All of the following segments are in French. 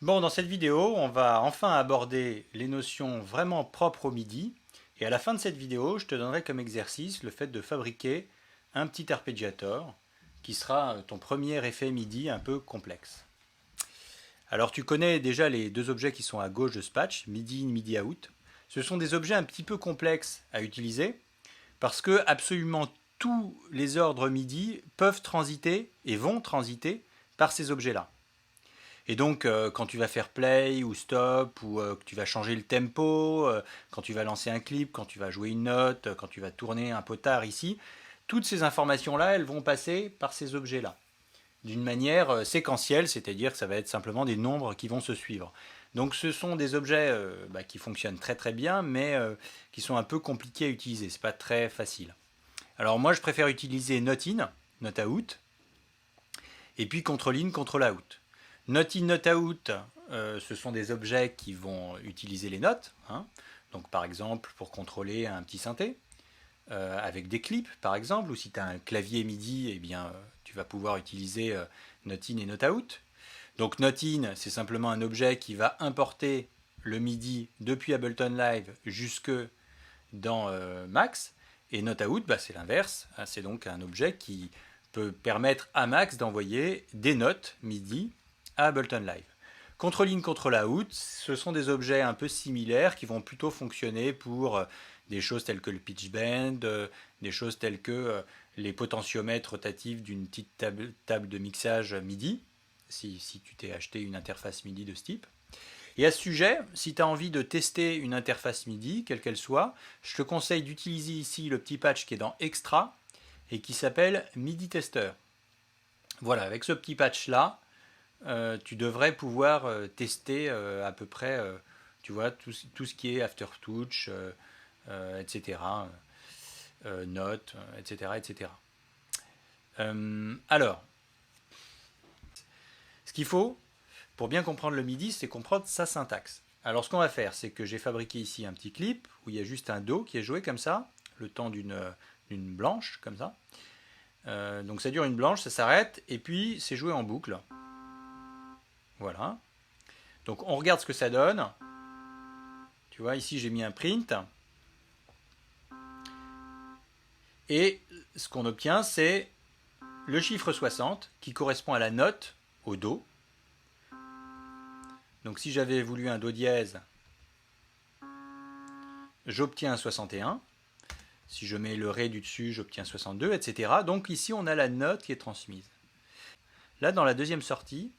Bon, dans cette vidéo, on va enfin aborder les notions vraiment propres au MIDI. Et à la fin de cette vidéo, je te donnerai comme exercice le fait de fabriquer un petit arpégiator qui sera ton premier effet MIDI un peu complexe. Alors tu connais déjà les deux objets qui sont à gauche de ce patch, MIDI in, MIDI out. Ce sont des objets un petit peu complexes à utiliser parce que absolument tous les ordres MIDI peuvent transiter et vont transiter par ces objets-là. Et donc, quand tu vas faire play ou stop, ou que tu vas changer le tempo, quand tu vas lancer un clip, quand tu vas jouer une note, quand tu vas tourner un potard ici, toutes ces informations-là, elles vont passer par ces objets-là, d'une manière séquentielle, c'est-à-dire que ça va être simplement des nombres qui vont se suivre. Donc ce sont des objets qui fonctionnent très très bien, mais qui sont un peu compliqués à utiliser, c'est pas très facile. Alors moi je préfère utiliser note in, note out, et puis control in, control out. Note in, note out, ce sont des objets qui vont utiliser les notes. Hein. Donc par exemple pour contrôler un petit synthé, avec des clips par exemple, ou si tu as un clavier MIDI, eh bien, tu vas pouvoir utiliser note in et note out. Donc note in, c'est simplement un objet qui va importer le MIDI depuis Ableton Live jusque dans Max. Et note out, bah, c'est l'inverse. C'est donc un objet qui peut permettre à Max d'envoyer des notes MIDI à Ableton Live. Control in, control out, ce sont des objets un peu similaires qui vont plutôt fonctionner pour des choses telles que le pitch bend, des choses telles que les potentiomètres rotatifs d'une petite table de mixage MIDI, si tu t'es acheté une interface MIDI de ce type. Et à ce sujet, si tu as envie de tester une interface MIDI, quelle qu'elle soit, je te conseille d'utiliser ici le petit patch qui est dans Extra et qui s'appelle MIDI Tester. Voilà, avec ce petit patch-là, tu devrais pouvoir tester à peu près tu vois, tout ce qui est Aftertouch, etc., notes, etc. etc. Alors, ce qu'il faut pour bien comprendre le MIDI, c'est comprendre sa syntaxe. Alors ce qu'on va faire, c'est que j'ai fabriqué ici un petit clip où il y a juste un Do qui est joué comme ça, le temps d'une blanche, comme ça. Donc ça dure une blanche, ça s'arrête, et puis c'est joué en boucle. Voilà. Donc on regarde ce que ça donne. Tu vois, ici j'ai mis un print. Et ce qu'on obtient, c'est le chiffre 60 qui correspond à la note, au Do. Donc si j'avais voulu un Do dièse, j'obtiens un 61. Si je mets le Ré du dessus, j'obtiens 62, etc. Donc ici, on a la note qui est transmise. Là, dans la deuxième sortie,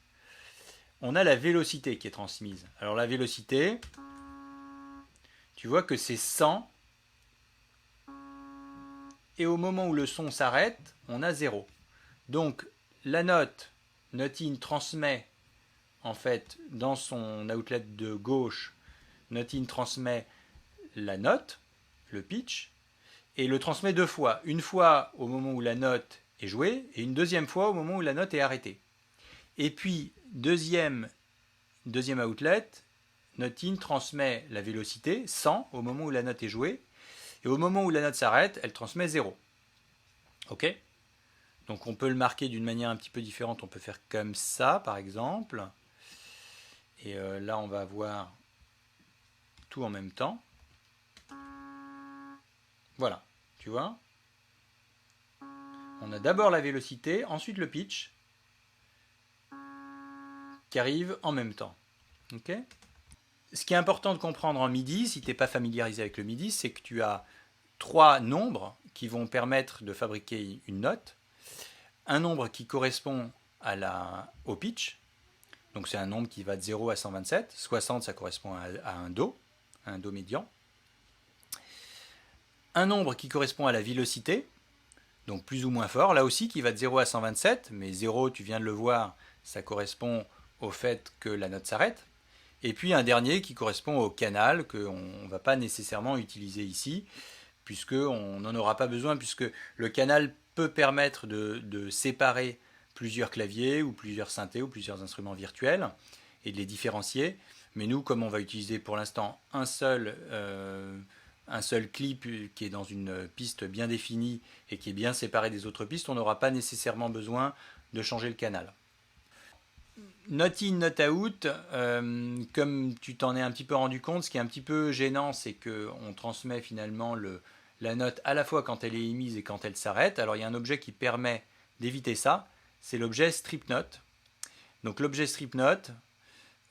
on a la vélocité qui est transmise. Alors la vélocité, tu vois que c'est 100. Et au moment où le son s'arrête, on a 0. Donc la note in transmet, en fait, dans son outlet de gauche, note in transmet la note, le pitch, et le transmet deux fois. Une fois au moment où la note est jouée, et une deuxième fois au moment où la note est arrêtée. Et puis, deuxième outlet, note in transmet la vélocité, 100, au moment où la note est jouée, et au moment où la note s'arrête, elle transmet 0. Ok? Donc on peut le marquer d'une manière un petit peu différente, on peut faire comme ça, par exemple. Et là, on va avoir tout en même temps. Voilà, tu vois? On a d'abord la vélocité, ensuite le pitch, qui arrive en même temps. Ok? Ce qui est important de comprendre en MIDI, si tu n'es pas familiarisé avec le MIDI, c'est que tu as trois nombres qui vont permettre de fabriquer une note. Un nombre qui correspond au pitch, donc c'est un nombre qui va de 0 à 127. 60, ça correspond à un Do médian. Un nombre qui correspond à la vélocité, donc plus ou moins fort, là aussi qui va de 0 à 127, mais 0, tu viens de le voir, ça correspond au fait que la note s'arrête. Et puis un dernier qui correspond au canal, qu'on ne va pas nécessairement utiliser ici, puisqu'on n'en aura pas besoin, puisque le canal peut permettre de séparer plusieurs claviers ou plusieurs synthés ou plusieurs instruments virtuels et de les différencier. Mais nous, comme on va utiliser pour l'instant un seul clip qui est dans une piste bien définie et qui est bien séparé des autres pistes, on n'aura pas nécessairement besoin de changer le canal. note in, note out, comme tu t'en es un petit peu rendu compte, ce qui est un petit peu gênant, c'est qu'on transmet finalement la note à la fois quand elle est émise et quand elle s'arrête. Alors il y a un objet qui permet d'éviter ça, c'est l'objet strip note. Donc l'objet strip note,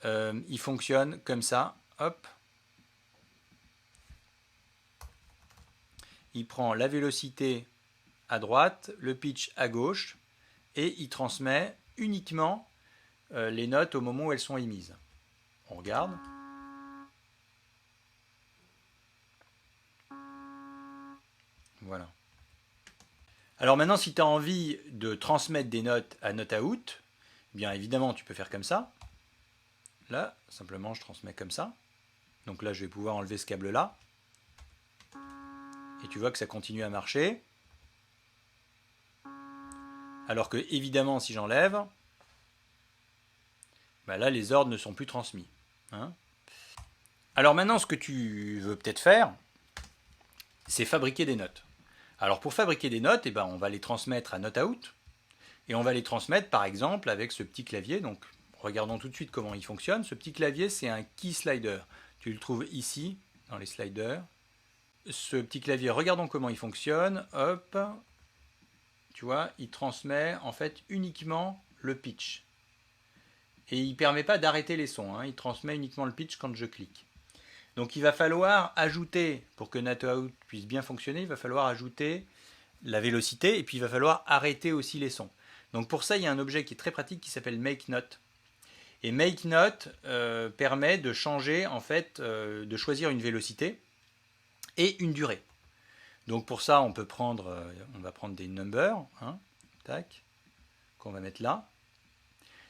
il fonctionne comme ça, hop. Il prend la vélocité à droite, le pitch à gauche, et il transmet uniquement les notes au moment où elles sont émises. On regarde. Voilà. Alors maintenant, si tu as envie de transmettre des notes à note out, bien évidemment, tu peux faire comme ça. Là, simplement, je transmets comme ça. Donc là, je vais pouvoir enlever ce câble-là. Et tu vois que ça continue à marcher. Alors que, évidemment, si j'enlève, bah là, les ordres ne sont plus transmis. Hein. Alors maintenant, ce que tu veux peut-être faire, c'est fabriquer des notes. Alors pour fabriquer des notes, eh ben, on va les transmettre à note out. Et on va les transmettre, par exemple, avec ce petit clavier. Donc, regardons tout de suite comment il fonctionne. Ce petit clavier, c'est un key slider. Tu le trouves ici, dans les sliders. Ce petit clavier, regardons comment il fonctionne. Hop. Tu vois, il transmet en fait uniquement le pitch. Et il ne permet pas d'arrêter les sons. Hein. Il transmet uniquement le pitch quand je clique. Donc il va falloir ajouter, pour que NatoOut puisse bien fonctionner, il va falloir ajouter la vélocité et puis il va falloir arrêter aussi les sons. Donc pour ça, il y a un objet qui est très pratique qui s'appelle MakeNote. Et MakeNote permet de changer, en fait, de choisir une vélocité et une durée. Donc pour ça, on va prendre des numbers, hein, tac, qu'on va mettre là.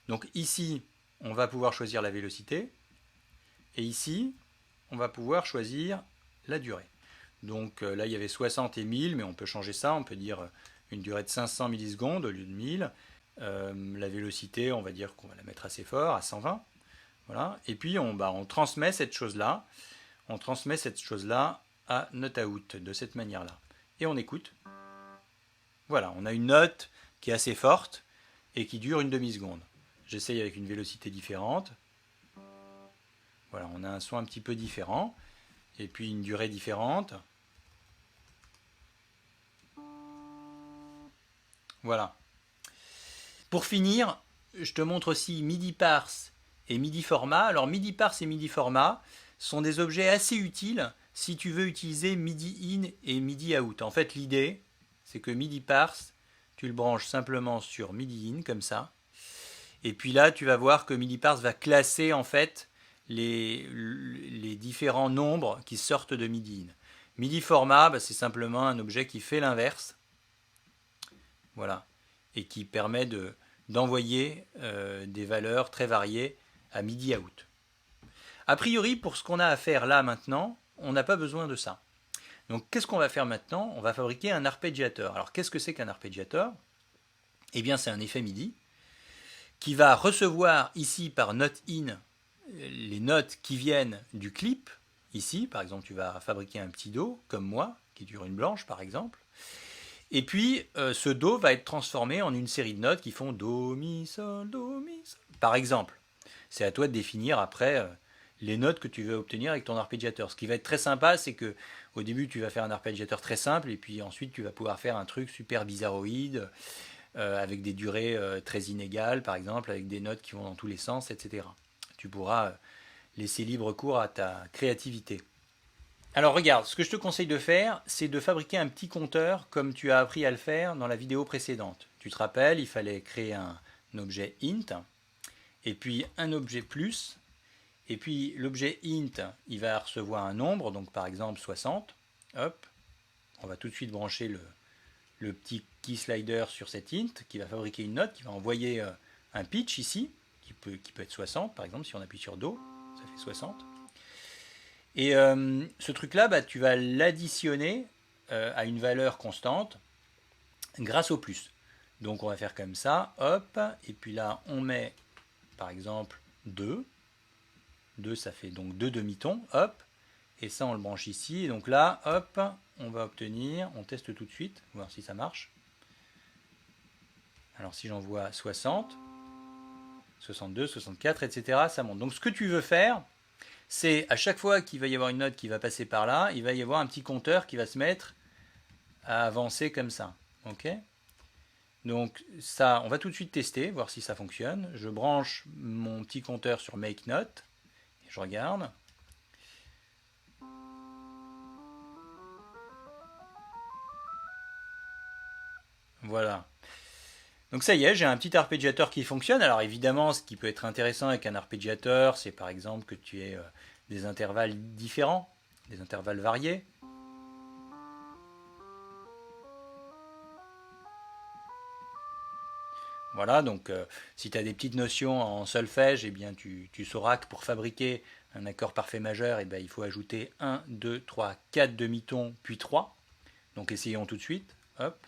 Donc ici, on va pouvoir choisir la vélocité. Et ici, on va pouvoir choisir la durée. Donc là, il y avait 60 et 1000, mais on peut changer ça. On peut dire une durée de 500 millisecondes au lieu de 1000. La vélocité, on va dire qu'on va la mettre assez fort, à 120. Voilà. Et puis, on transmet cette chose-là. On transmet cette chose-là à NoteOut de cette manière-là. Et on écoute. Voilà, on a une note qui est assez forte et qui dure une demi-seconde. J'essaye avec une vélocité différente. Voilà, on a un son un petit peu différent. Et puis une durée différente. Voilà. Pour finir, je te montre aussi MIDI parse et MIDI format. Alors MIDI parse et MIDI format sont des objets assez utiles si tu veux utiliser MIDI in et MIDI out. En fait, l'idée, c'est que MIDI parse, tu le branches simplement sur MIDI in, comme ça. Et puis là, tu vas voir que MIDI parse va classer en fait les différents nombres qui sortent de MIDI in. MIDI format, c'est simplement un objet qui fait l'inverse. Voilà. Et qui permet d'envoyer des valeurs très variées à MIDI out. A priori, pour ce qu'on a à faire là maintenant, on n'a pas besoin de ça. Donc qu'est-ce qu'on va faire maintenant? On va fabriquer un arpégiateur. Alors qu'est-ce que c'est qu'un arpégiateur? Eh bien c'est un effet MIDI qui va recevoir ici par note in les notes qui viennent du clip. Ici, par exemple, tu vas fabriquer un petit Do, comme moi, qui dure une blanche par exemple. Et puis, ce Do va être transformé en une série de notes qui font Do, Mi, Sol, Do, Mi, Sol. Par exemple, c'est à toi de définir après les notes que tu veux obtenir avec ton arpégiateur. Ce qui va être très sympa, c'est que au début, tu vas faire un arpégiateur très simple, et puis ensuite, tu vas pouvoir faire un truc super bizarroïde, avec des durées très inégales, par exemple, avec des notes qui vont dans tous les sens, etc. Tu pourras laisser libre cours à ta créativité. Alors regarde, ce que je te conseille de faire, c'est de fabriquer un petit compteur comme tu as appris à le faire dans la vidéo précédente. Tu te rappelles, il fallait créer un objet int, et puis un objet plus, et puis l'objet int, il va recevoir un nombre, donc par exemple 60. Hop, on va tout de suite brancher le petit key slider sur cet int, qui va fabriquer une note, qui va envoyer un pitch ici, qui peut être 60, par exemple, si on appuie sur Do, ça fait 60. Et ce truc-là, tu vas l'additionner à une valeur constante grâce au plus. Donc on va faire comme ça, hop, et puis là on met par exemple 2. 2 ça fait donc 2 demi-tons, hop, et ça on le branche ici, et donc là, hop, on va obtenir, on teste tout de suite, voir si ça marche. Alors si j'envoie 60, 62, 64, etc. Ça monte. Donc ce que tu veux faire, c'est à chaque fois qu'il va y avoir une note qui va passer par là, il va y avoir un petit compteur qui va se mettre à avancer comme ça. Ok? Donc ça, on va tout de suite tester, voir si ça fonctionne. Je branche mon petit compteur sur Make Note, et je regarde. Voilà. Donc ça y est, j'ai un petit arpégiateur qui fonctionne. Alors évidemment, ce qui peut être intéressant avec un arpégiateur, c'est par exemple que tu aies des intervalles différents, des intervalles variés. Voilà, donc si tu as des petites notions en solfège, eh bien tu sauras que pour fabriquer un accord parfait majeur, eh bien, il faut ajouter 1, 2, 3, 4 demi-tons, puis 3. Donc essayons tout de suite. Hop.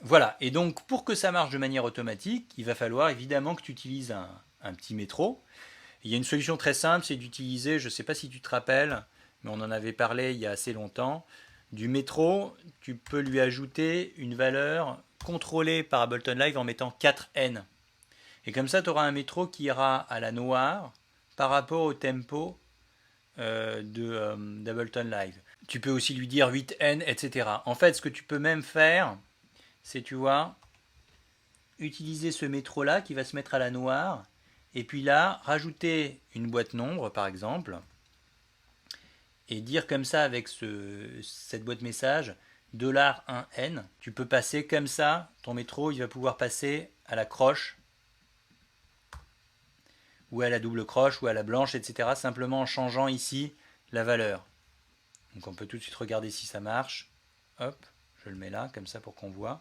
Voilà, et donc pour que ça marche de manière automatique, il va falloir évidemment que tu utilises un petit métro. Il y a une solution très simple, c'est d'utiliser, je ne sais pas si tu te rappelles, mais on en avait parlé il y a assez longtemps, du métro, tu peux lui ajouter une valeur contrôlée par Ableton Live en mettant 4N. Et comme ça, tu auras un métro qui ira à la noire par rapport au tempo d'Ableton Live. Tu peux aussi lui dire 8N, etc. En fait, ce que tu peux même faire, c'est, tu vois, utiliser ce métro-là qui va se mettre à la noire, et puis là, rajouter une boîte nombre, par exemple, et dire comme ça avec cette boîte message, $1N, tu peux passer comme ça, ton métro, il va pouvoir passer à la croche, ou à la double croche, ou à la blanche, etc., simplement en changeant ici la valeur. Donc on peut tout de suite regarder si ça marche. Hop, je le mets là, comme ça pour qu'on voit.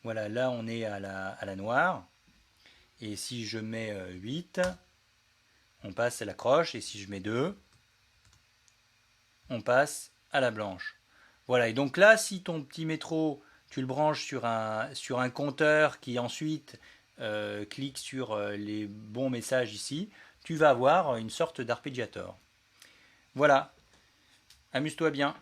Voilà, là on est à la noire. Et si je mets 8, on passe à la croche. Et si je mets 2, on passe à la blanche. Voilà, et donc là, si ton petit métro, tu le branches sur un compteur qui ensuite clique sur les bons messages ici, tu vas avoir une sorte d'arpégiator. Voilà, amuse-toi bien.